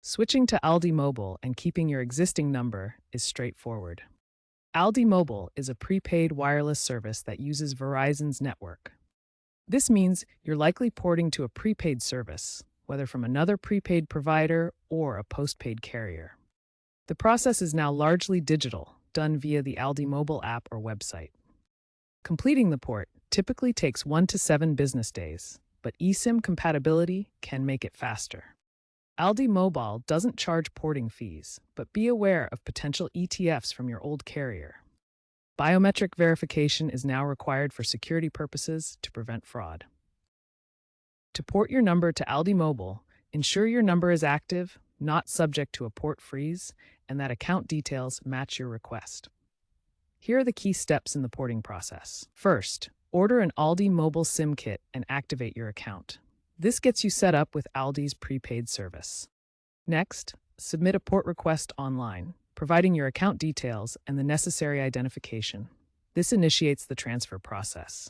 Switching to ALDI Mobile and keeping your existing number is straightforward. ALDI Mobile is a prepaid wireless service that uses Verizon's network. This means you're likely porting to a prepaid service, whether from another prepaid provider or a postpaid carrier. The process is now largely digital, done via the ALDI Mobile app or website. Completing the port typically takes 1 to 7 business days, but eSIM compatibility can make it faster. ALDI Mobile doesn't charge porting fees, but be aware of potential ETFs from your old carrier. Biometric verification is now required for security purposes to prevent fraud. To port your number to ALDI Mobile, ensure your number is active, not subject to a port freeze, and that account details match your request. Here are the key steps in the porting process. First, order an ALDI Mobile SIM kit and activate your account. This gets you set up with ALDI's prepaid service. Next, submit a port request online, providing your account details and the necessary identification. This initiates the transfer process.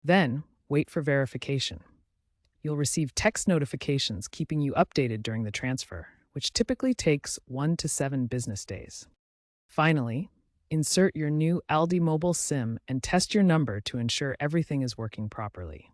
Then, wait for verification. You'll receive text notifications keeping you updated during the transfer, which typically takes 1 to 7 business days. Finally, insert your new ALDI Mobile SIM and test your number to ensure everything is working properly.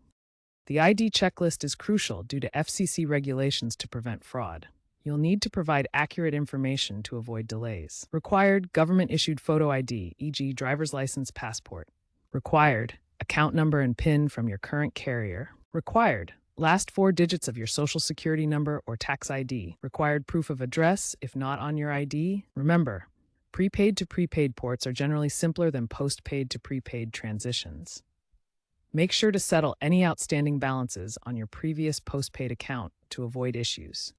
The ID checklist is crucial due to FCC regulations to prevent fraud. You'll need to provide accurate information to avoid delays. Required government-issued photo ID, e.g. driver's license, passport. Required account number and PIN from your current carrier. Required last 4 digits of your social security number or tax ID. Required proof of address if not on your ID. Remember, prepaid to prepaid ports are generally simpler than postpaid to prepaid transitions. Make sure to settle any outstanding balances on your previous postpaid account to avoid issues.